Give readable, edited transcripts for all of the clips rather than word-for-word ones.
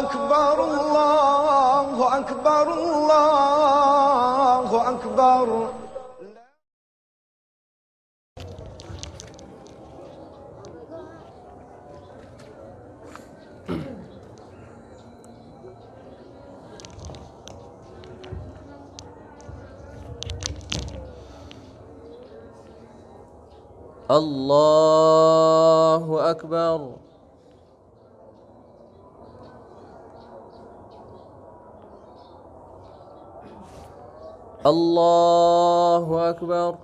أكبر الله أكبر الله أكبر. الله أكبر. الله أكبر.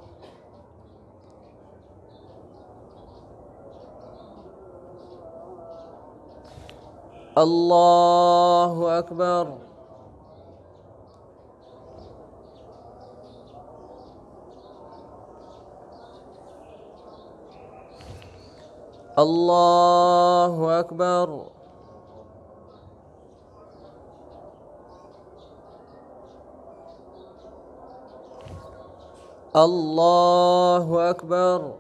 الله أكبر. الله أكبر. الله أكبر.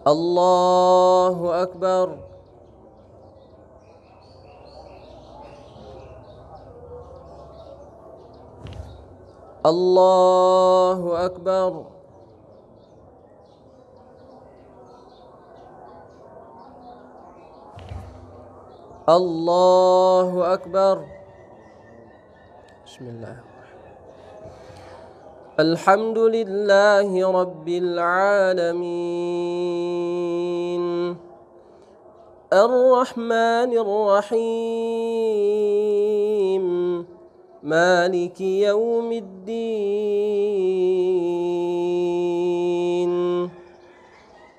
الله أكبر. الله أكبر. الله أكبر. بسم الله. الحمد لله رب العالمين الرحمن الرحيم مالك يوم الدين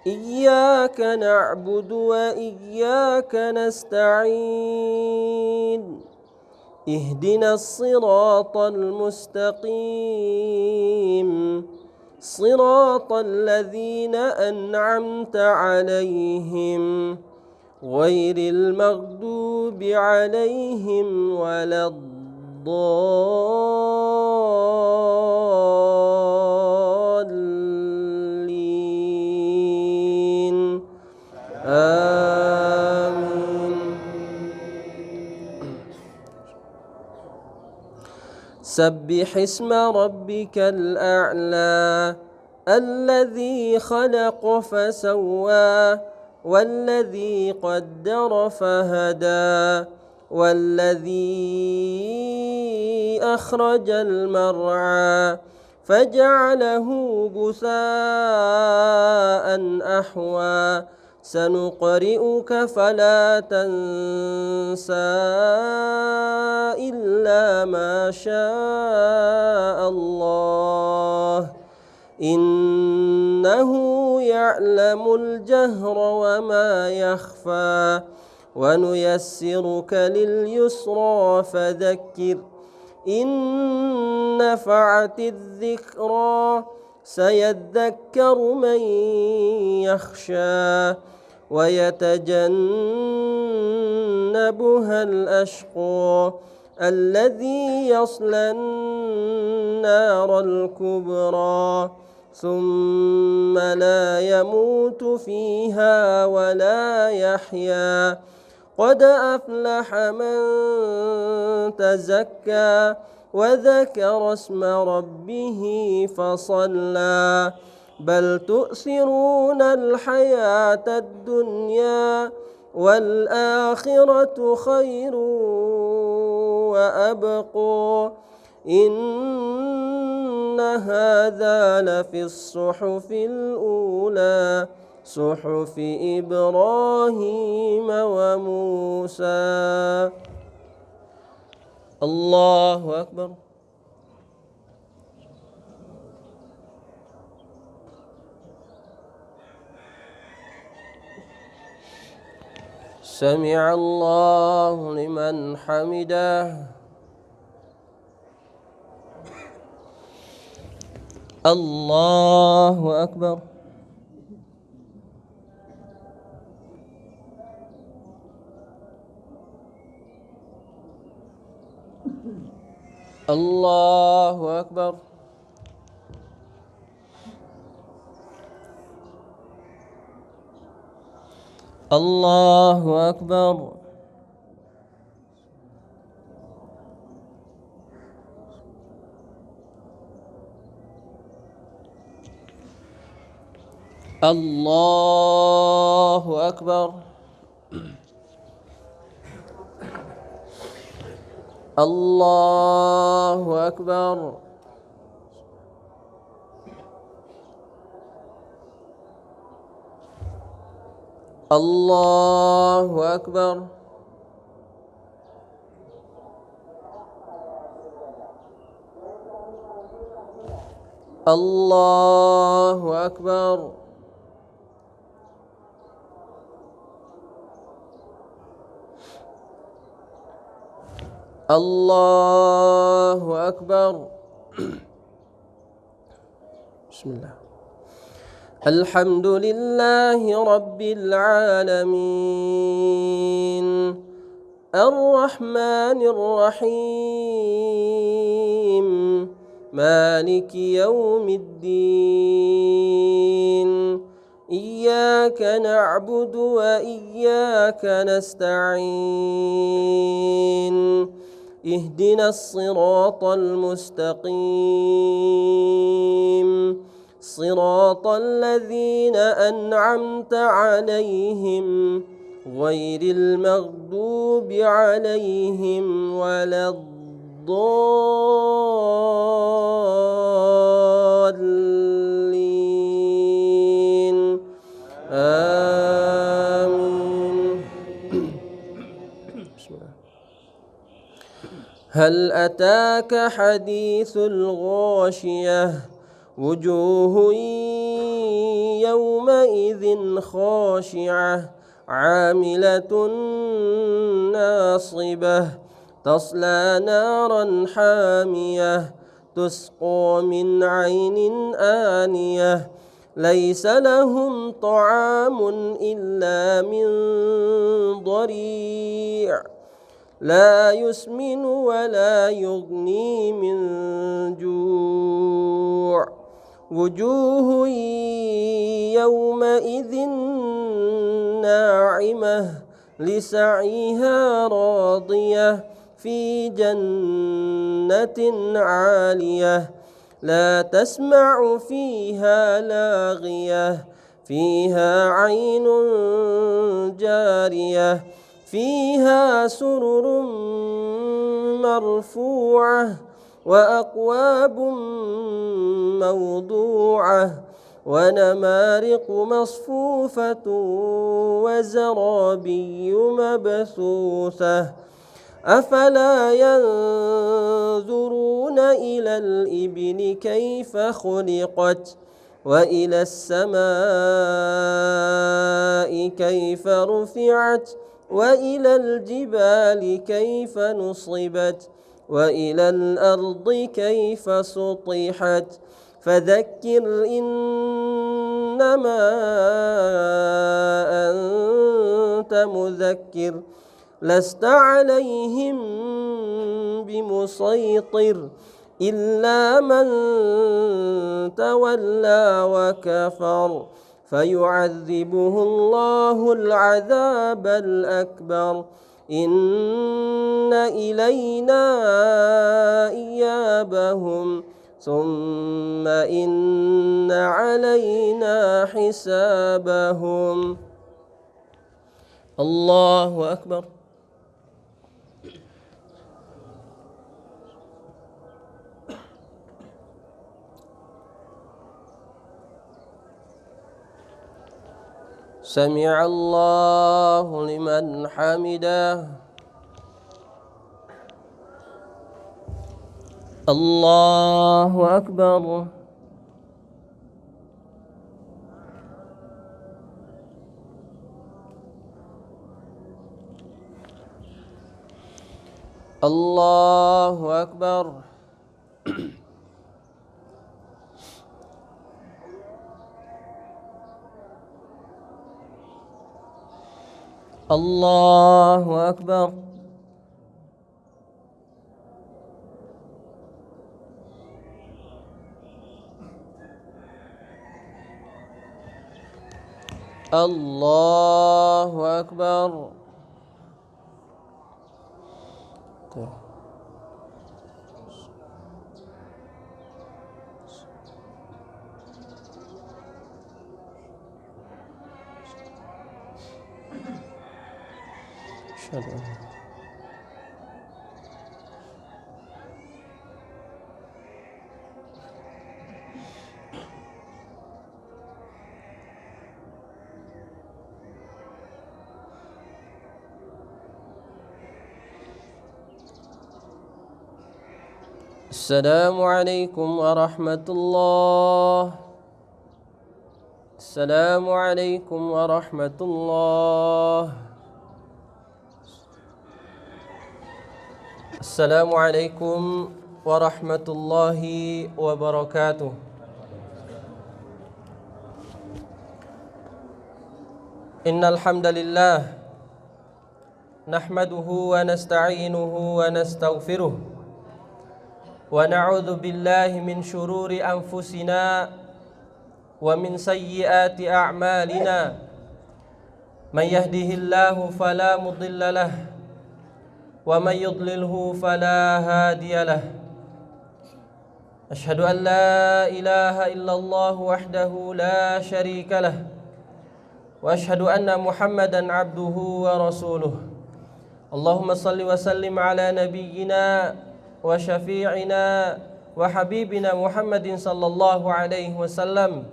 إياك نعبد وإياك نستعين اهدنا الصراط المستقيم صراط الذين أنعمت عليهم غير المغضوب عليهم ولا الضالين آمين. سبح اسم ربك الأعلى الذي خلق فسوى والذي قدر فهدى والذي أخرج المرعى فجعله غثاء أحوى سنقرئك فلا تنسى إلا ما شاء الله إنه يعلم الجهر وما يخفى ونيسرك لليسرى فذكر إن نفعت الذكرى سيذكر من يخشى ويتجنبها الأشقى الذي يصلى النار الكبرى ثم لا يموت فيها ولا يحيا قد أفلح من تزكى وذكر اسم ربه فصلى بل تؤثرون الحياة الدنيا والآخرة خير وأبقى إن هذا لفي الصحف الأولى صحف إبراهيم وموسى. الله أكبر. سمع الله لمن حمده. الله أكبر. الله أكبر. الله أكبر. الله أكبر. الله أكبر. الله أكبر. الله أكبر. الله أكبر. بسم الله. الحمد لله رب العالمين الرحمن الرحيم مالك يوم الدين إياك نعبد وإياك نستعين اهدنا الصراط المستقيم صراط الذين أنعمت عليهم غير المغضوب عليهم ولا الضالين آمين. بسم الله. هل أتاك حديث الغاشية وجوه يومئذ خاشعة عاملة ناصبة تصلى نارا حامية تسقى من عين آنية ليس لهم طعام إلا من ضريع لا يسمن ولا يغني من جوع وجوه يومئذ ناعمة لسعيها راضية في جنة عالية لا تسمع فيها لاغية فيها عين جارية فيها سرر مرفوعة وأكواب موضوعة ونمارق مصفوفة وزرابي مبثوثة أفلا ينظرون إلى الإبل كيف خلقت وإلى السماء كيف رفعت وإلى الجبال كيف نصبت وإلى الأرض كيف سطحت فذكر إنما أنت مذكر لست عليهم بمسيطر إلا من تولى وكفر فيعذبه الله العذاب الأكبر إن إلينا إيابهم ثم إن علينا حسابهم. الله أكبر. سمع الله لمن حمده. الله أكبر. الله أكبر. الله أكبر. Allahu Akbar. Tuh. Assalamualaikum warahmatullahi. Assalamualaikum warahmatullahi. Assalamualaikum warahmatullahi wabarakatuh. Innal hamdalillah nahmaduhu wa nasta'inuhu wa nastaghfiruh wa na'udzu billahi min shururi anfusina wa min sayyiati a'malina. Man yahdihillahu fala mudilla lahu wa man yudlilhu fala hadiya lahu. Asyhadu an la ilaha illallah wahdahu la syarika lahu wa asyhadu anna Muhammadan abduhu wa rasuluh. Allahumma salli wa sallim ala nabiyyina wa syafi'ina wa habibina Muhammadin sallallahu alaihi wasallam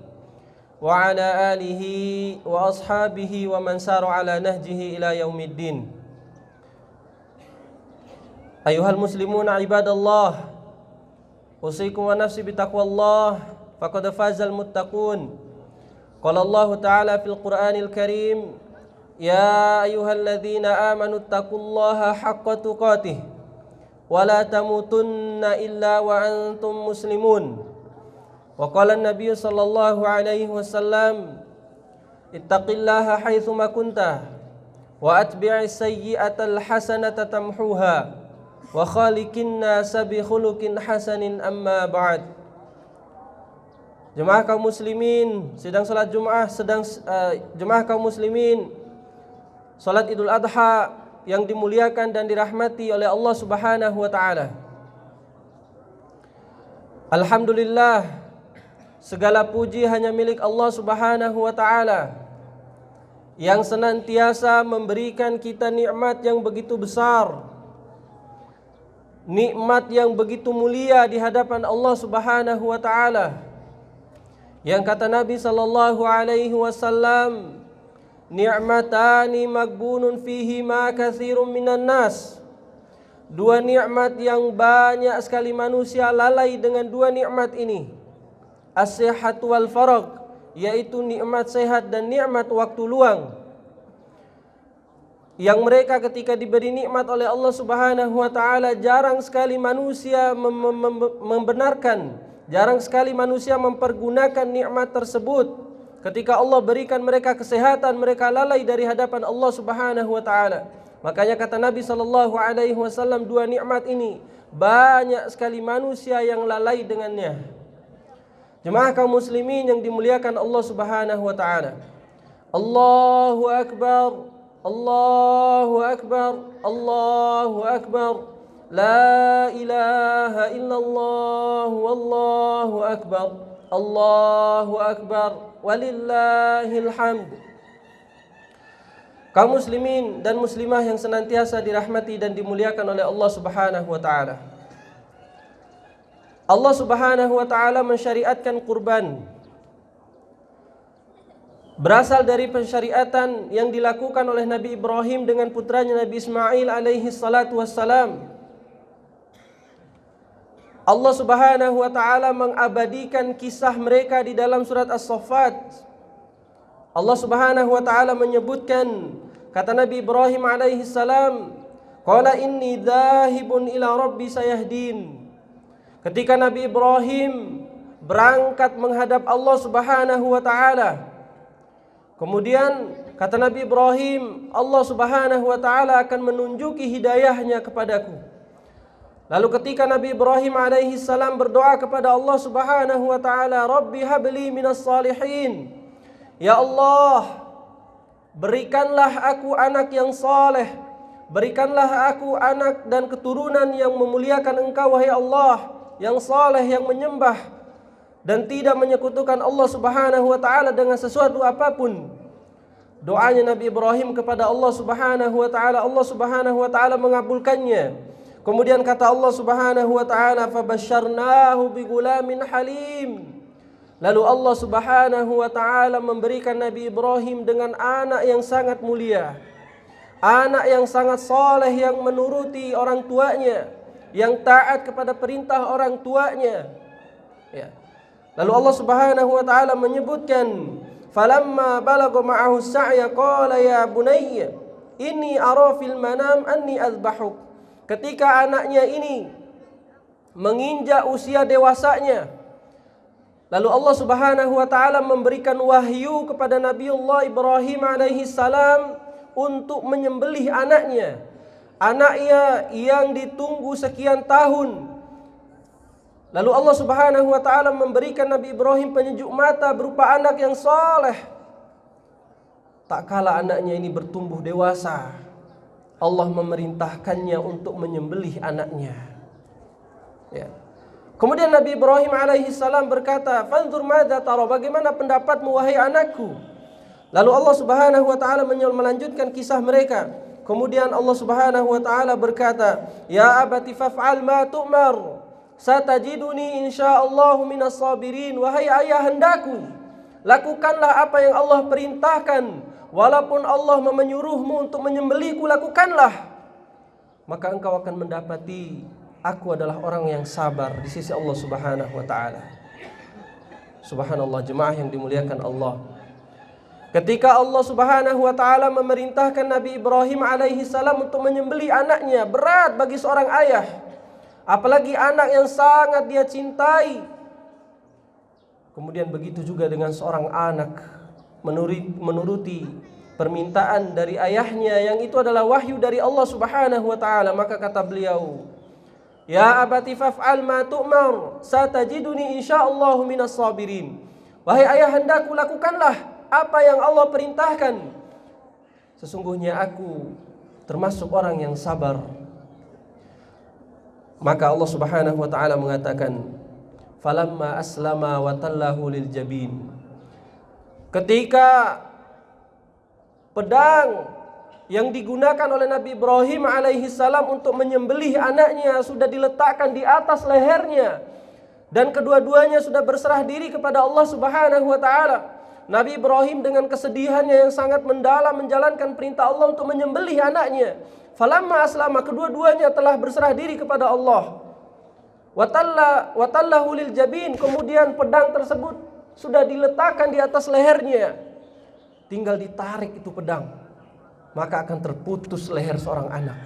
wa ala alihi wa ashabihi wa man sara ala nahjihi ila yaumiddin. Ayuhal muslimuna ibadallah, usikum wa nafsi bitaqwallah faqad fazal muttaqun. Qala Allah Ta'ala fil Qur'anil Karim, ya ayyuhalladzina amanu taqullaha haqqa tuqatih wa la tamutunna illa wa antum muslimun. Wa qala an-nabiy sallallahu alaihi wasallam, ittaqillaha haitsu ma kunta wa atbi'is sayyi'atal hasanata tamhuha wa khaliqin nasa bi khuluqin hasanin. Amma ba'd. Jemaah kaum muslimin sedang salat Jumat, jemaah kaum muslimin salat Idul Adha yang dimuliakan dan dirahmati oleh Allah Subhanahu wa taala. Alhamdulillah, segala puji hanya milik Allah Subhanahu wa taala yang senantiasa memberikan kita nikmat yang begitu besar, nikmat yang begitu mulia di hadapan Allah Subhanahu wa taala. Yang kata Nabi sallallahu alaihi wasallam, ni'matani magbunun fihi ma katsirun minan nas. Dua nikmat yang banyak sekali manusia lalai dengan dua nikmat ini. As-sihhat wal faragh, yaitu nikmat sehat dan nikmat waktu luang. Yang mereka ketika diberi nikmat oleh Allah Subhanahu wa taala jarang sekali manusia membenarkan, jarang sekali manusia mempergunakan nikmat tersebut. Ketika Allah berikan mereka kesehatan, mereka lalai dari hadapan Allah Subhanahu wa taala. Makanya kata Nabi sallallahu alaihi wasallam, dua nikmat ini banyak sekali manusia yang lalai dengannya. Jemaah kaum muslimin yang dimuliakan Allah Subhanahu wa taala. Allahu akbar. Allahu akbar. Allahu akbar. La ilaha illallah wallahu akbar. Allahu akbar walillahil hamd. Kaum muslimin dan muslimah yang senantiasa dirahmati dan dimuliakan oleh Allah Subhanahu wa taala. Allah Subhanahu wa taala mensyariatkan kurban. Berasal dari pensyariatan yang dilakukan oleh Nabi Ibrahim dengan putranya Nabi Ismail alaihi salatu wassalam. Allah Subhanahu wa taala mengabadikan kisah mereka di dalam surat As-Saffat. Allah Subhanahu wa taala menyebutkan, kata Nabi Ibrahim alaihi salam, qala inni dzahibun ila rabbi sayahdin. Ketika Nabi Ibrahim berangkat menghadap Allah Subhanahu wa taala, kemudian kata Nabi Ibrahim, Allah Subhanahu wa taala akan menunjuki hidayahnya kepadaku. Lalu ketika Nabi Ibrahim alaihi salam berdoa kepada Allah Subhanahu wa taala, Rabbi habli minas salihin. Ya Allah, berikanlah aku anak yang saleh, berikanlah aku anak dan keturunan yang memuliakan Engkau wahai Allah, yang saleh, yang menyembah dan tidak menyekutukan Allah Subhanahu wa taala dengan sesuatu apapun. Doanya Nabi Ibrahim kepada Allah Subhanahu wa taala, Allah Subhanahu wa taala mengabulkannya. Kemudian kata Allah Subhanahu wa taala, fabasyarnahu bigulamin halim. Lalu Allah Subhanahu wa taala memberikan Nabi Ibrahim dengan anak yang sangat mulia, anak yang sangat saleh, yang menuruti orang tuanya, yang taat kepada perintah orang tuanya. Ya. Lalu Allah Subhanahu wa taala menyebutkan, falamma balagha ma'ahu as-sa'ya qala ya bunayya inni ara fil manam anni azbahuk. Ketika anaknya ini menginjak usia dewasanya, lalu Allah Subhanahu wa taala memberikan wahyu kepada Nabiullah Ibrahim alaihi salam untuk menyembelih anaknya. Anaknya yang ditunggu sekian tahun. Lalu Allah Subhanahu wa taala memberikan Nabi Ibrahim penyejuk mata berupa anak yang saleh. Tak kala anaknya ini bertumbuh dewasa, Allah memerintahkannya untuk menyembelih anaknya. Ya. Kemudian Nabi Ibrahim alaihi salam berkata, "Fanzur madza tara, bagaimana pendapatmu wahai anakku?" Lalu Allah Subhanahu wa taala melanjutkan kisah mereka. Kemudian Allah Subhanahu wa taala berkata, "Ya abati faf'al ma tu'mar, satajiduni insyaallah minas sabirin." Wahai ayahandaku, lakukanlah apa yang Allah perintahkan. Walaupun Allah menyuruhmu untuk menyembelihku, lakukanlah. Maka engkau akan mendapati aku adalah orang yang sabar di sisi Allah Subhanahu wa taala. Subhanallah, jemaah yang dimuliakan Allah. Ketika Allah Subhanahu wa taala memerintahkan Nabi Ibrahim alaihi salam untuk menyembelih anaknya, berat bagi seorang ayah. Apalagi anak yang sangat dia cintai. Kemudian begitu juga dengan seorang anak menuruti permintaan dari ayahnya yang itu adalah wahyu dari Allah Subhanahu wa taala. Maka kata beliau, "Ya abati faf'al ma tu'mar, satajiduni insyaallah minas sabirin." Wahai ayahandaku, lakukanlah apa yang Allah perintahkan. Sesungguhnya aku termasuk orang yang sabar. Maka Allah Subhanahu wa taala mengatakan, "Falamma aslama wa tallahu lil jabin." Ketika pedang yang digunakan oleh Nabi Ibrahim alaihi salam untuk menyembelih anaknya sudah diletakkan di atas lehernya, dan kedua-duanya sudah berserah diri kepada Allah Subhanahu wa taala, Nabi Ibrahim dengan kesedihannya yang sangat mendalam menjalankan perintah Allah untuk menyembelih anaknya. Falamma aslama, kedua-duanya telah berserah diri kepada Allah. Wa tallahu lil jabin, kemudian pedang tersebut sudah diletakkan di atas lehernya. Tinggal ditarik itu pedang, maka akan terputus leher seorang anak.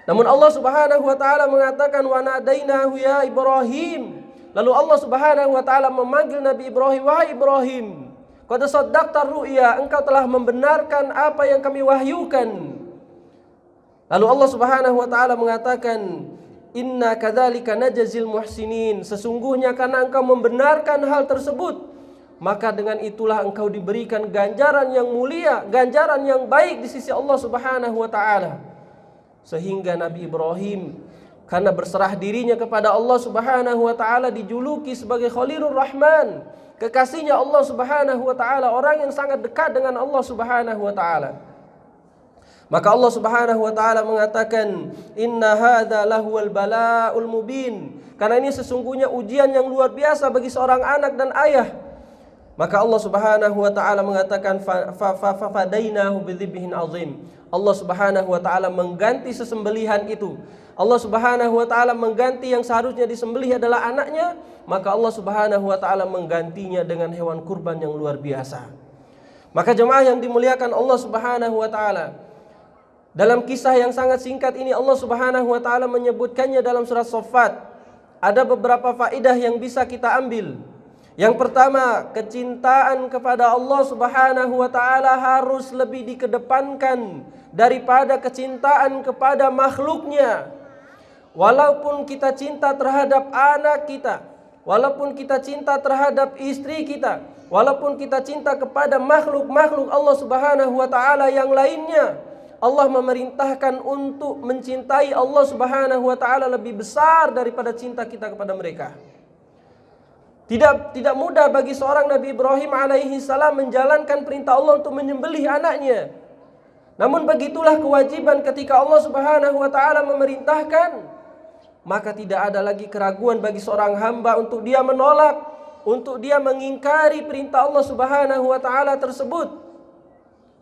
Namun Allah Subhanahu wa taala mengatakan, wa nadainahu ya Ibrahim. Lalu Allah Subhanahu wa taala memanggil Nabi Ibrahim, wahai Ibrahim, qad shaddaqta ru'ya, engkau telah membenarkan apa yang kami wahyukan. Lalu Allah Subhanahu wa taala mengatakan, inna kadzalika najzil muhsinin, sesungguhnya karena engkau membenarkan hal tersebut, maka dengan itulah engkau diberikan ganjaran yang mulia, ganjaran yang baik di sisi Allah Subhanahu wa taala. Sehingga Nabi Ibrahim karena berserah dirinya kepada Allah Subhanahu wa taala dijuluki sebagai Khalilur Rahman, kekasihnya Allah Subhanahu wa taala, orang yang sangat dekat dengan Allah Subhanahu wa taala. Maka Allah Subhanahu wa taala mengatakan, inna hadza lahuwal bala'ul mubin, karena ini sesungguhnya ujian yang luar biasa bagi seorang anak dan ayah. Maka Allah Subhanahu wa taala mengatakan, fadainahu bidzibhin azim. Allah Subhanahu wa taala mengganti sesembelihan itu. Allah Subhanahu wa taala mengganti yang seharusnya disembelih adalah anaknya, maka Allah Subhanahu wa taala menggantinya dengan hewan kurban yang luar biasa. Maka jemaah yang dimuliakan Allah Subhanahu wa taala, dalam kisah yang sangat singkat ini Allah Subhanahu wa taala menyebutkannya dalam surat Shaffat. Ada beberapa faedah yang bisa kita ambil. Yang pertama, kecintaan kepada Allah Subhanahu wa taala harus lebih dikedepankan daripada kecintaan kepada makhluknya. Walaupun kita cinta terhadap anak kita, walaupun kita cinta terhadap istri kita, walaupun kita cinta kepada makhluk-makhluk Allah Subhanahu wa taala yang lainnya, Allah memerintahkan untuk mencintai Allah Subhanahu wa taala lebih besar daripada cinta kita kepada mereka. Tidak mudah bagi seorang Nabi Ibrahim alaihi salam menjalankan perintah Allah untuk menyembelih anaknya. Namun begitulah kewajiban ketika Allah Subhanahu wa taala memerintahkan, maka tidak ada lagi keraguan bagi seorang hamba untuk dia menolak, untuk dia mengingkari perintah Allah Subhanahu wa taala tersebut,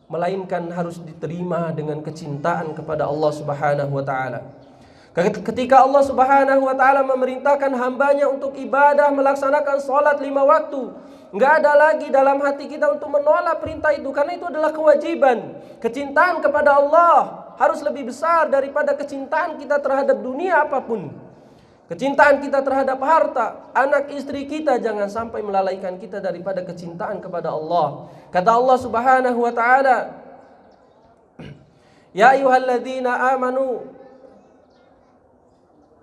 melainkan harus diterima dengan kecintaan kepada Allah Subhanahu wa taala. Ketika Allah Subhanahu wa taala memerintahkan hambanya untuk ibadah, melaksanakan salat 5 waktu, enggak ada lagi dalam hati kita untuk menolak perintah itu, karena itu adalah kewajiban. Kecintaan kepada Allah harus lebih besar daripada kecintaan kita terhadap dunia apapun. Kecintaan kita terhadap harta, anak istri kita jangan sampai melalaikan kita daripada kecintaan kepada Allah. Kata Allah Subhanahu wa taala, ya ayyuhalladzina amanu.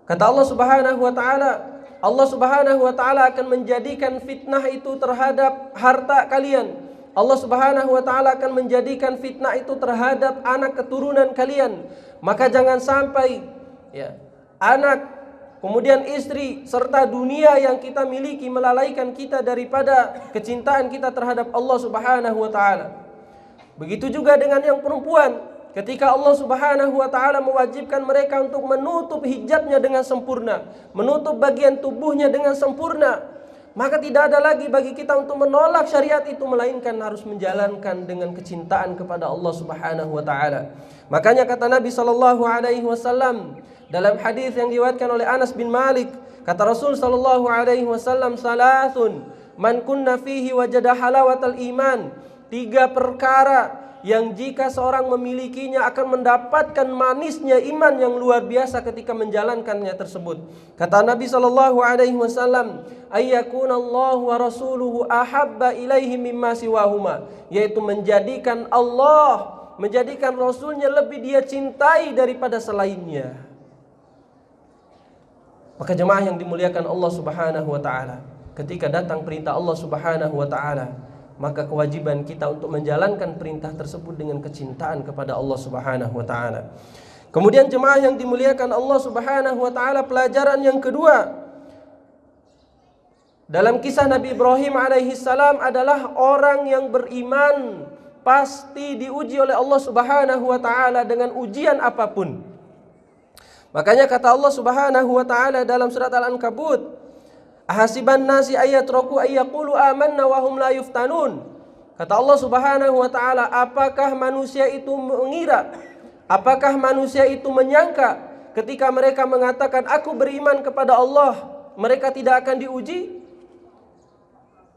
Kata Allah Subhanahu wa taala, Allah Subhanahu wa taala akan menjadikan fitnah itu terhadap harta kalian. Allah Subhanahu wa taala akan menjadikan fitnah itu terhadap anak keturunan kalian. Maka jangan sampai anak, kemudian istri serta dunia yang kita miliki melalaikan kita daripada kecintaan kita terhadap Allah Subhanahu wa taala. Begitu juga dengan yang perempuan, ketika Allah Subhanahu wa taala mewajibkan mereka untuk menutup hijabnya dengan sempurna, menutup bagian tubuhnya dengan sempurna, maka tidak ada lagi bagi kita untuk menolak syariat itu, melainkan harus menjalankan dengan kecintaan kepada Allah Subhanahu wa taala. Makanya kata Nabi sallallahu alaihi wasallam dalam hadis yang diriwayatkan oleh Anas bin Malik, kata Rasul sallallahu alaihi wasallam, salasun man kunna fihi wajada halawatal iman. 3 perkara yang jika seorang memilikinya akan mendapatkan manisnya iman yang luar biasa ketika menjalankannya tersebut. Kata Nabi sallallahu alaihi wasallam, ayyakunallahu wa rasuluhu ahabba ilaihi mimma siwahuma, yaitu menjadikan Allah, menjadikan Rasulnya lebih dia cintai daripada selainnya. Maka jemaah yang dimuliakan Allah Subhanahu wa taala, ketika datang perintah Allah Subhanahu wa taala, maka kewajiban kita untuk menjalankan perintah tersebut dengan kecintaan kepada Allah Subhanahu wa taala. Kemudian jemaah yang dimuliakan Allah Subhanahu wa taala, pelajaran yang kedua dalam kisah Nabi Ibrahim alaihi salam adalah orang yang beriman pasti diuji oleh Allah Subhanahu wa taala dengan ujian apapun. Makanya kata Allah Subhanahu wa taala dalam surat Al-Ankabut, ahasiban nasi ayatraku ayyaqulu amanna wa hum la yuftanun. Kata Allah Subhanahu wa taala, apakah manusia itu mengira, apakah manusia itu menyangka ketika mereka mengatakan aku beriman kepada Allah, mereka tidak akan diuji?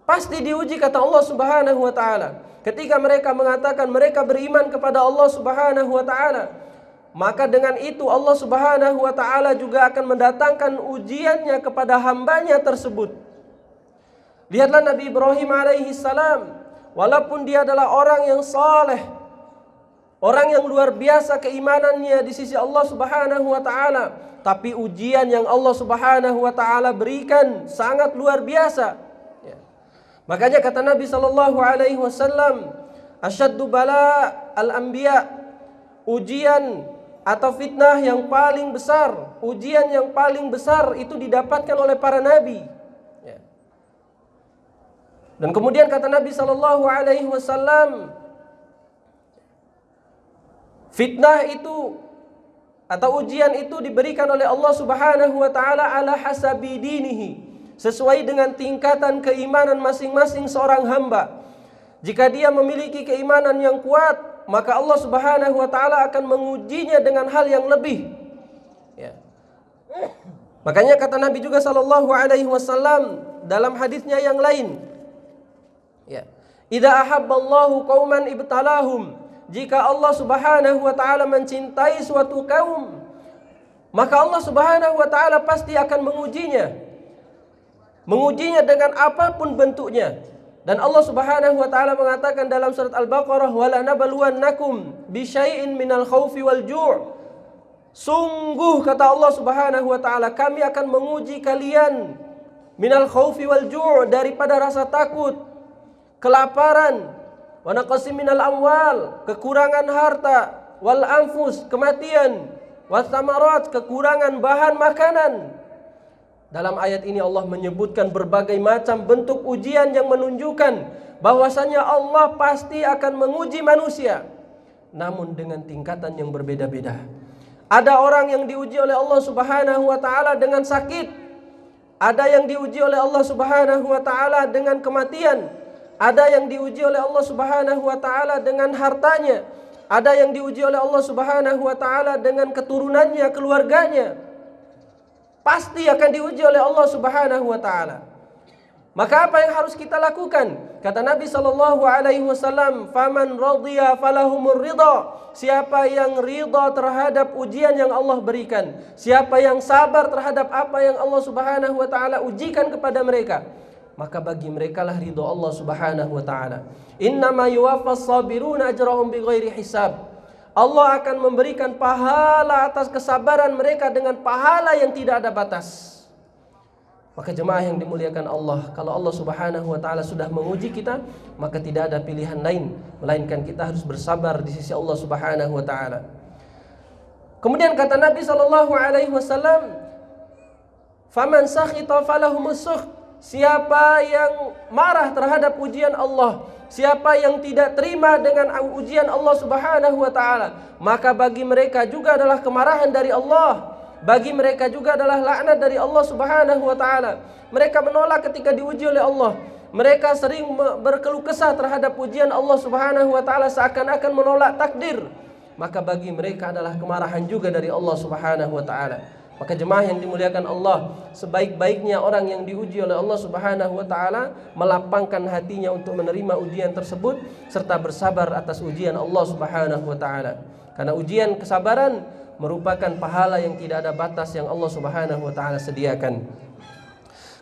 Pasti diuji, kata Allah Subhanahu wa taala. Ketika mereka mengatakan mereka beriman kepada Allah Subhanahu wa taala, maka dengan itu Allah Subhanahu wa taala juga akan mendatangkan ujiannya kepada hambanya tersebut. Lihatlah Nabi Ibrahim alaihi salam, walaupun dia adalah orang yang saleh, orang yang luar biasa keimanannya di sisi Allah Subhanahu wa taala, tapi ujian yang Allah Subhanahu wa taala berikan sangat luar biasa. Makanya kata Nabi sallallahu alaihi wasallam, asyaddu bala al-anbiya, ujian atau fitnah yang paling besar, ujian yang paling besar itu didapatkan oleh para nabi. Dan kemudian kata Nabi sallallahu alaihi wasallam, fitnah itu atau ujian itu diberikan oleh Allah Subhanahu wa taala ala hasabi dinihi, sesuai dengan tingkatan keimanan masing-masing seorang hamba. Jika dia memiliki keimanan yang kuat, maka Allah Subhanahu wa taala akan mengujinya dengan hal yang lebih. Makanya kata Nabi juga sallallahu alaihi wasallam dalam hadisnya yang lain, idza ahabballahu qauman ibtalahum, jika Allah Subhanahu wa taala mencintai suatu kaum, maka Allah Subhanahu wa taala pasti akan mengujinya. Mengujinya dengan apapun bentuknya. Dan Allah Subhanahu wa taala mengatakan dalam surat Al-Baqarah, wala nabluwannakum bisyai'in minal khaufi wal ju'. Sungguh kata Allah Subhanahu wa taala, kami akan menguji kalian minal khaufi wal ju', daripada rasa takut, kelaparan, wa naqsim minal amwal, kekurangan harta, wal anfus, kematian, was samarat, kekurangan bahan makanan. Dalam ayat ini Allah menyebutkan berbagai macam bentuk ujian yang menunjukkan bahwasanya Allah pasti akan menguji manusia, namun dengan tingkatan yang berbeda-beda. Ada orang yang diuji oleh Allah Subhanahu wa taala dengan sakit, ada yang diuji oleh Allah Subhanahu wa taala dengan kematian, ada yang diuji oleh Allah Subhanahu wa taala dengan hartanya, ada yang diuji oleh Allah Subhanahu wa taala dengan keturunannya, keluarganya. Pasti akan diuji oleh Allah Subhanahu wa taala. Maka apa yang harus kita lakukan? Kata Nabi SAW, "Faman radiya falahumur ridha." Siapa yang ridha terhadap ujian yang Allah berikan, siapa yang sabar terhadap apa yang Allah Subhanahu wa taala ujikan kepada mereka, maka bagi merekalah ridha Allah Subhanahu wa taala. Innama yuwaffas sabiruna ajrahum bighairi hisab. Allah akan memberikan pahala atas kesabaran mereka dengan pahala yang tidak ada batas. Maka jemaah yang dimuliakan Allah, kalau Allah Subhanahu wa taala sudah menguji kita, maka tidak ada pilihan lain melainkan kita harus bersabar di sisi Allah Subhanahu wa taala. Kemudian kata Nabi sallallahu alaihi wasallam, "Faman sakhita falahumus sukh." Siapa yang marah terhadap ujian Allah, siapa yang tidak terima dengan ujian Allah Subhanahu wa taala, maka bagi mereka juga adalah kemarahan dari Allah. Bagi mereka juga adalah laknat dari Allah Subhanahu wa taala. Mereka menolak ketika diuji oleh Allah. Mereka sering berkeluh kesah terhadap ujian Allah Subhanahu wa taala, seakan-akan menolak takdir. Maka bagi mereka adalah kemarahan juga dari Allah Subhanahu wa taala. Maka jemaah yang dimuliakan Allah, sebaik-baiknya orang yang diuji oleh Allah Subhanahu wa taala melapangkan hatinya untuk menerima ujian tersebut serta bersabar atas ujian Allah Subhanahu wa taala. Karena ujian kesabaran merupakan pahala yang tidak ada batas yang Allah Subhanahu wa taala sediakan.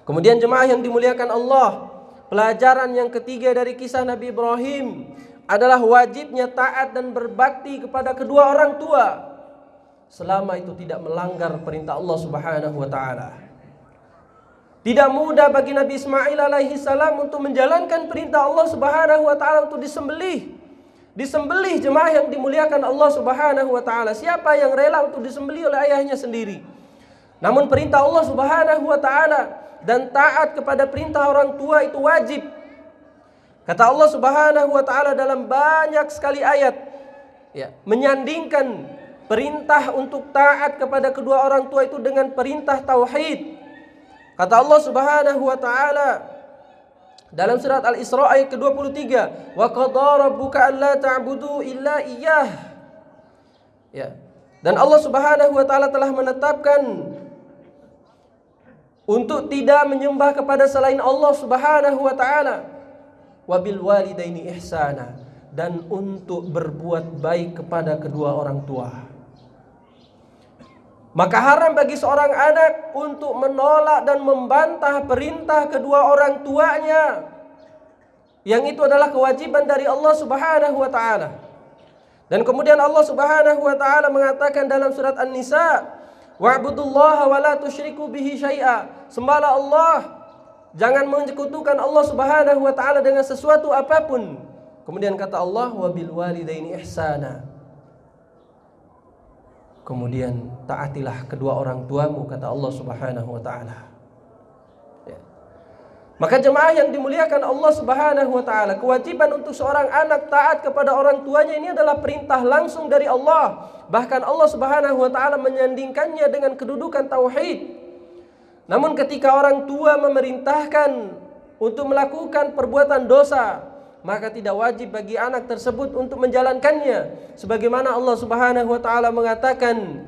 Kemudian jemaah yang dimuliakan Allah, pelajaran yang ketiga dari kisah Nabi Ibrahim adalah wajibnya taat dan berbakti kepada kedua orang tua selama itu tidak melanggar perintah Allah Subhanahu wa taala. Tidak mudah bagi Nabi Ismail alaihi salam untuk menjalankan perintah Allah Subhanahu wa taala untuk disembelih. Disembelih jemaah yang dimuliakan Allah Subhanahu wa taala. Siapa yang rela untuk disembelih oleh ayahnya sendiri? Namun perintah Allah Subhanahu wa taala dan taat kepada perintah orang tua itu wajib. Kata Allah Subhanahu wa taala dalam banyak sekali ayat, menyandingkan perintah untuk taat kepada kedua orang tua itu dengan perintah tauhid. Kata Allah Subhanahu wa taala dalam surat Al-Isra ayat ke-23, "Wa qadara rabbuka alla ta'budu illa iyyah." Dan Allah Subhanahu wa taala telah menetapkan untuk tidak menyembah kepada selain Allah Subhanahu wa taala. Wa bil walidaini ihsana, dan untuk berbuat baik kepada kedua orang tua. Maka haram bagi seorang anak untuk menolak dan membantah perintah kedua orang tuanya, yang itu adalah kewajiban dari Allah Subhanahu wa taala. Dan kemudian Allah Subhanahu wa taala mengatakan dalam surat An-Nisa, "Wa'budullaha wa la tusyriku bihi syai'a." Sembahlah Allah, jangan menyekutukan Allah Subhanahu wa taala dengan sesuatu apapun. Kemudian kata Allah, "Wa bil walidaini ihsana." Kemudian taatilah kedua orang tuamu, kata Allah Subhanahu wa taala. Maka jemaah yang dimuliakan Allah Subhanahu wa taala, kewajiban untuk seorang anak taat kepada orang tuanya ini adalah perintah langsung dari Allah. Bahkan Allah Subhanahu wa taala menyandingkannya dengan kedudukan tauhid. Namun ketika orang tua memerintahkan untuk melakukan perbuatan dosa, maka tidak wajib bagi anak tersebut untuk menjalankannya. Sebagaimana Allah Subhanahu wa taala mengatakan,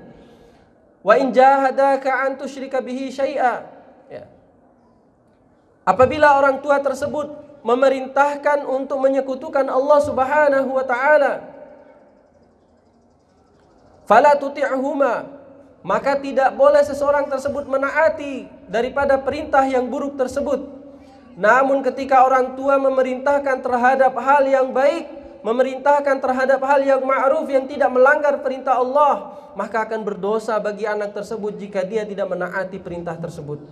"Wa in jahadaka an tusyrika bihi syai'a." Apabila orang tua tersebut memerintahkan untuk menyekutukan Allah Subhanahu wa taala, fala tuti'huma, maka tidak boleh seseorang tersebut menaati daripada perintah yang buruk tersebut. Namun ketika orang tua memerintahkan terhadap hal yang baik, memerintahkan terhadap hal yang ma'ruf yang tidak melanggar perintah Allah, maka akan berdosa bagi anak tersebut jika dia tidak menaati perintah tersebut.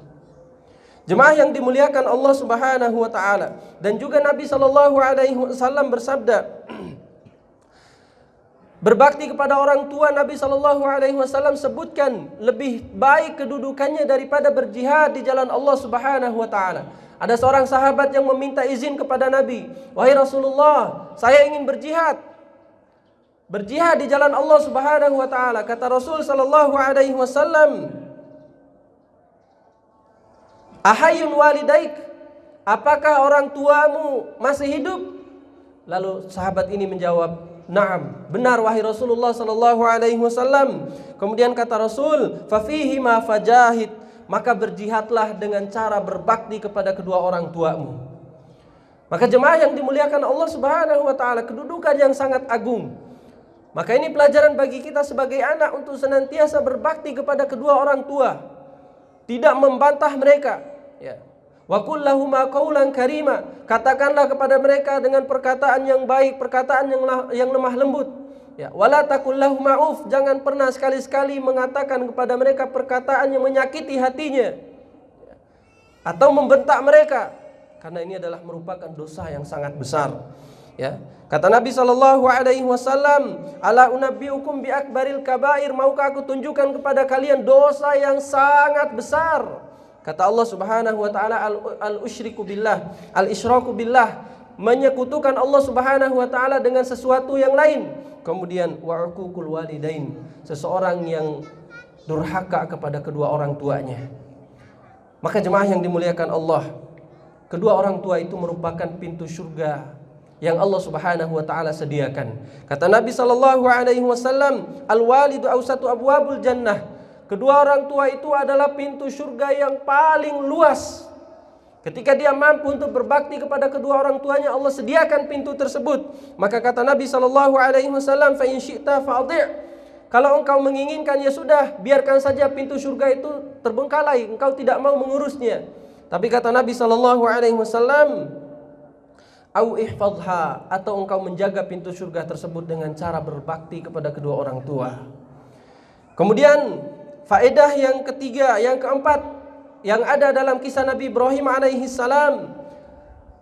Jemaah yang dimuliakan Allah Subhanahu wa taala, dan juga Nabi sallallahu alaihi wasallam bersabda, berbakti kepada orang tua, Nabi sallallahu alaihi wasallam sebutkan lebih baik kedudukannya daripada berjihad di jalan Allah Subhanahu wa taala. Ada seorang sahabat yang meminta izin kepada Nabi, "Wahai Rasulullah, saya ingin berjihad di jalan Allah Subhanahu wa taala." Kata Rasul sallallahu alaihi wasallam, "Ahayyun walidaik? Apakah orang tuamu masih hidup?" Lalu sahabat ini menjawab, "Na'am, benar wahai Rasulullah sallallahu alaihi wasallam." Kemudian kata Rasul, "Fa fihi ma fajahid." Maka berjihadlah dengan cara berbakti kepada kedua orang tuamu. Maka jemaah yang dimuliakan Allah Subhanahu wa taala, kedudukan yang sangat agung. Maka ini pelajaran bagi kita sebagai anak untuk senantiasa berbakti kepada kedua orang tua, tidak membantah mereka, ya. Wa qul lahuma qaulan karima, katakanlah kepada mereka dengan perkataan yang baik, perkataan yang lemah lembut, ya. Wala taqul lahum ma'uf, jangan pernah sekali-sekali mengatakan kepada mereka perkataan yang menyakiti hatinya, ya, atau membentak mereka, karena ini adalah merupakan dosa yang sangat besar, ya. Kata Nabi sallallahu alaihi wasallam, "Ala unabbiukum bi akbaril kabair?" Maukah aku tunjukkan kepada kalian dosa yang sangat besar? Kata Allah Subhanahu wa taala, al-usyriku billah, al-isyraku billah, menyekutukan Allah Subhanahu wa taala dengan sesuatu yang lain. Kemudian wa uququl walidain, seseorang yang durhaka kepada kedua orang tuanya. Maka jemaah yang dimuliakan Allah, kedua orang tua itu merupakan pintu surga yang Allah Subhanahu wa taala sediakan. Kata Nabi sallallahu alaihi wasallam, "Al-walidu awsatu abwabul jannah." Kedua orang tua itu adalah pintu surga yang paling luas. Ketika dia mampu untuk berbakti kepada kedua orang tuanya, Allah sediakan pintu tersebut. Maka kata Nabi sallallahu alaihi wasallam, "Fa in syi'ta fa'dhi'." Kalau engkau menginginkan, ya sudah, biarkan saja pintu surga itu terbengkalai, engkau tidak mau mengurusnya. Tapi kata Nabi sallallahu alaihi wasallam, "Au ihfadha," atau engkau menjaga pintu surga tersebut dengan cara berbakti kepada kedua orang tua. Kemudian faedah yang ketiga, yang keempat, yang ada dalam kisah Nabi Ibrahim alaihi salam,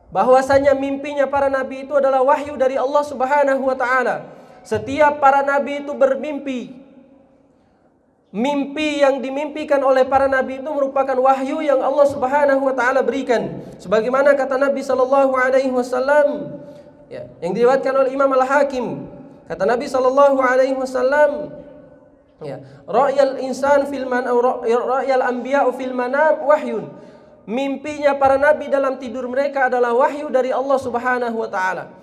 bahwasanya mimpinya para nabi itu adalah wahyu dari Allah Subhanahu wa taala. Setiap para nabi itu bermimpi. Mimpi yang dimimpikan oleh para nabi itu merupakan wahyu yang Allah Subhanahu wa taala berikan. Sebagaimana kata Nabi sallallahu alaihi wasallam, ya, yang diriwayatkan oleh Imam Al-Hakim. Kata Nabi sallallahu alaihi wasallam, ya, ra'yal insan fil manam, ra'yal anbiya'u fil manam wahyun. Mimpinya para nabi dalam tidur mereka adalah wahyu dari Allah Subhanahu wa taala.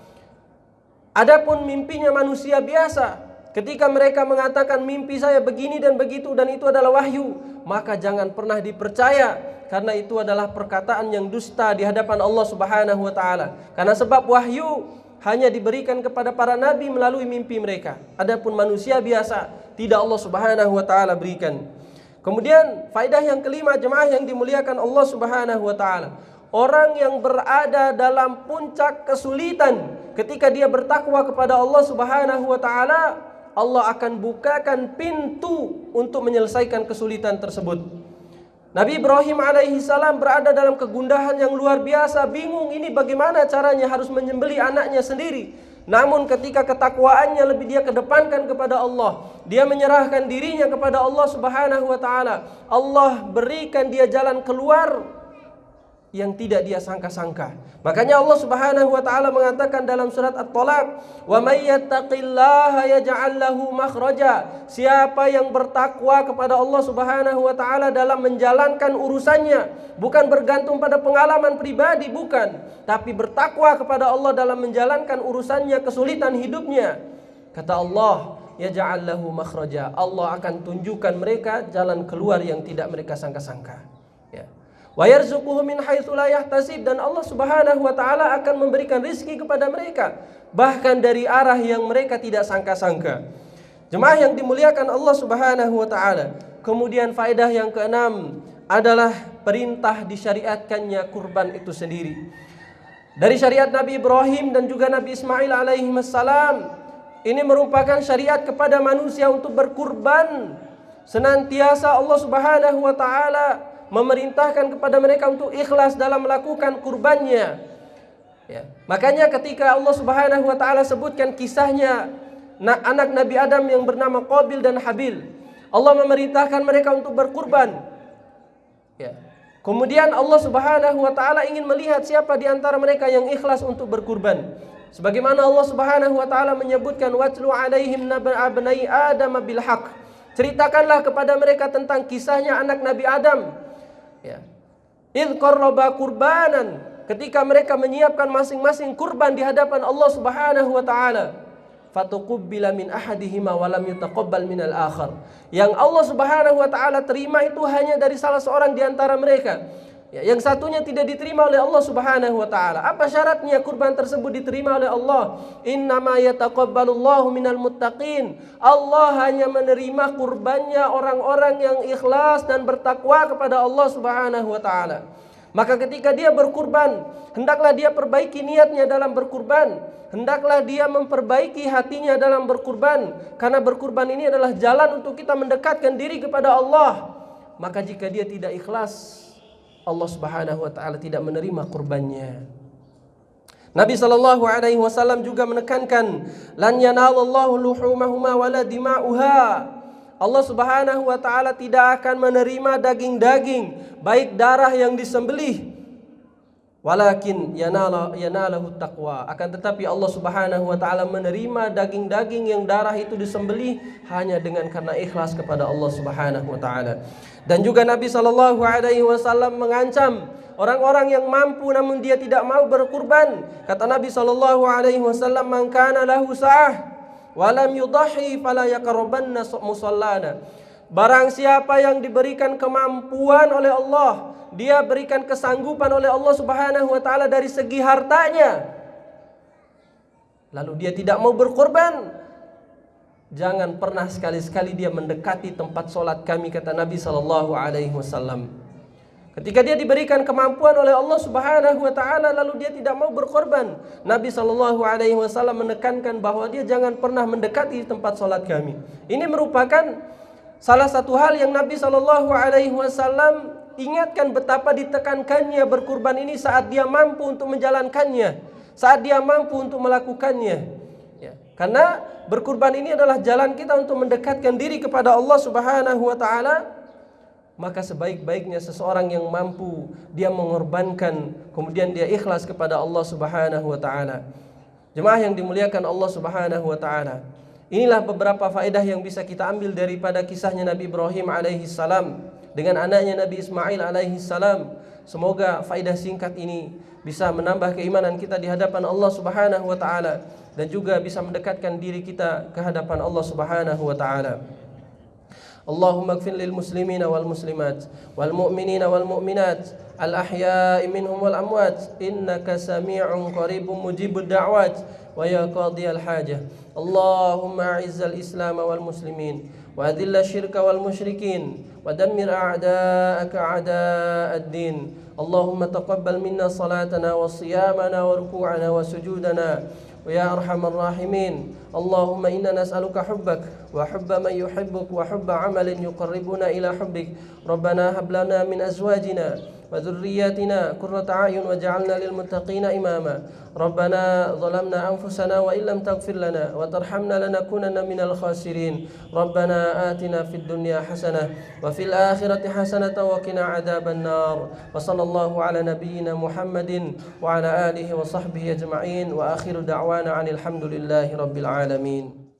Adapun mimpinya manusia biasa, ketika mereka mengatakan mimpi saya begini dan begitu dan itu adalah wahyu, maka jangan pernah dipercaya, karena itu adalah perkataan yang dusta di hadapan Allah Subhanahu wa taala. Karena sebab wahyu hanya diberikan kepada para nabi melalui mimpi mereka. Adapun manusia biasa tidak Allah Subhanahu wa taala berikan. Kemudian faedah yang kelima, jemaah yang dimuliakan Allah Subhanahu wa taala, orang yang berada dalam puncak kesulitan, ketika dia bertakwa kepada Allah Subhanahu wa taala, Allah akan bukakan pintu untuk menyelesaikan kesulitan tersebut. Nabi Ibrahim alaihi salam berada dalam kegundahan yang luar biasa, bingung ini bagaimana caranya, harus menyembelih anaknya sendiri. Namun ketika ketakwaannya lebih dia kedepankan kepada Allah, dia menyerahkan dirinya kepada Allah Subhanahu wa taala, Allah berikan dia jalan keluar yang tidak dia sangka-sangka. Makanya Allah Subhanahu wa taala mengatakan dalam surat At-Talaq, "Wa may yattaqillaha yaj'al lahu makhraja." Siapa yang bertakwa kepada Allah Subhanahu wa taala dalam menjalankan urusannya, bukan bergantung pada pengalaman pribadi, bukan, tapi bertakwa kepada Allah dalam menjalankan urusannya, kesulitan hidupnya, kata Allah, yaj'al lahu makhraja, Allah akan tunjukkan mereka jalan keluar yang tidak mereka sangka-sangka, ya. Wa yarzuquhu min haitsu la yahtasib, dan Allah Subhanahu wa taala akan memberikan rizki kepada mereka bahkan dari arah yang mereka tidak sangka-sangka. Jemaah yang dimuliakan Allah Subhanahu wa taala. Kemudian faedah yang keenam adalah perintah disyariatkannya kurban itu sendiri. Dari syariat Nabi Ibrahim dan juga Nabi Ismail alaihi wassalam, ini merupakan syariat kepada manusia untuk berkurban. Senantiasa Allah Subhanahu wa taala memerintahkan kepada mereka untuk ikhlas dalam melakukan kurbannya. Ya. Makanya ketika Allah Subhanahu wa taala sebutkan kisahnya anak Nabi Adam yang bernama Qabil dan Habil, Allah memerintahkan mereka untuk berkurban. Ya. Kemudian Allah Subhanahu wa taala ingin melihat siapa di antara mereka yang ikhlas untuk berkurban. Sebagaimana Allah Subhanahu wa taala menyebutkan watlu alaihim naba'abnai Adam bil haqq. Ceritakanlah kepada mereka tentang kisahnya anak Nabi Adam. Ya. Idz qarraba qurbanan, ketika mereka menyiapkan masing-masing kurban di hadapan Allah Subhanahu wa taala. Fatuqubbila min ahadihima wa lam yutaqabbal minal akhar. Yang Allah Subhanahu wa taala terima itu hanya dari salah seorang di antara mereka. Ya, yang satunya tidak diterima oleh Allah Subhanahu wa taala. Apa syaratnya kurban tersebut diterima oleh Allah? Innama yataqabbalullahu minal muttaqin. Allah hanya menerima kurbannya orang-orang yang ikhlas dan bertakwa kepada Allah Subhanahu wa taala. Maka ketika dia berkurban, hendaklah dia perbaiki niatnya dalam berkurban. Hendaklah dia memperbaiki hatinya dalam berkurban. Karena berkurban ini adalah jalan untuk kita mendekatkan diri kepada Allah. Maka jika dia tidak ikhlas, Allah Subhanahu wa taala tidak menerima kurbannya. Nabi sallallahu alaihi wasallam juga menekankan, lan yanalallahu luhumahuma wala dima'uha. Allah Subhanahu wa taala tidak akan menerima daging-daging, baik darah yang disembelih, walakin yanalahu taqwa. Akan tetapi Allah Subhanahu wa taala menerima daging-daging yang darah itu disembelih hanya dengan karena ikhlas kepada Allah Subhanahu wa taala. Dan juga Nabi sallallahu alaihi wasallam mengancam orang-orang yang mampu namun dia tidak mau berkurban. Kata Nabi sallallahu alaihi wasallam, "Man kana lahu sa'ah wa lam yudhi fala yaqrabanna musallana." Barang siapa yang diberikan kemampuan oleh Allah, dia berikan kesanggupan oleh Allah Subhanahu wa taala dari segi hartanya, lalu dia tidak mau berkorban, jangan pernah sekali-sekali dia mendekati tempat solat kami, kata Nabi sallallahu alaihi wasallam. Ketika dia diberikan kemampuan oleh Allah Subhanahu wa taala lalu dia tidak mau berkorban, Nabi sallallahu alaihi wasallam menekankan bahwa dia jangan pernah mendekati tempat solat kami. Ini merupakan salah satu hal yang Nabi sallallahu alaihi wasallam ingatkan betapa ditekankannya berkurban ini saat dia mampu untuk menjalankannya, saat dia mampu untuk melakukannya. Ya, karena berkurban ini adalah jalan kita untuk mendekatkan diri kepada Allah Subhanahu wa taala. Maka sebaik-baiknya seseorang yang mampu dia mengorbankan, kemudian dia ikhlas kepada Allah Subhanahu wa taala. Jemaah yang dimuliakan Allah Subhanahu wa taala, inilah beberapa faedah yang bisa kita ambil daripada kisahnya Nabi Ibrahim alaihi salam dengan anaknya Nabi Ismail alaihi salam. Semoga faedah singkat ini bisa menambah keimanan kita di hadapan Allah Subhanahu wa taala dan juga bisa mendekatkan diri kita ke hadapan Allah Subhanahu wa taala. Allahumma ighfir lil muslimina wal muslimat wal mu'minina wal mu'minat al ahya'i minhum wal amwat innaka sami'un qaribun mujibud da'wat wa ya qadiyal hajah. Allahumma a'izzal islam wal muslimin wa adilla syirka wal musyrikin wa dammir a'da'aka a'da'ad din. Allahumma taqabbal minna salatana wa siyamana wa ruku'ana wa sujudana ويا أرحم الراحمين. اللهم إنا نسألك حبك وحب من يحبك وحب عمل يقربنا إلى حبك. ربنا هب لنا من أزواجنا وذرياتنا قرة أعين واجعلنا للمتقين إماما. ربنا ظلمنا أنفسنا وإن لم تغفر لنا وترحمنا لنكونن من الخاسرين. ربنا آتنا في الدنيا حسنة وفي الآخرة حسنة وقنا عذاب النار. وصلى الله على نبينا محمد وعلى آله وصحبه أجمعين وآخر دعوانا عن الحمد لله رب العالمين.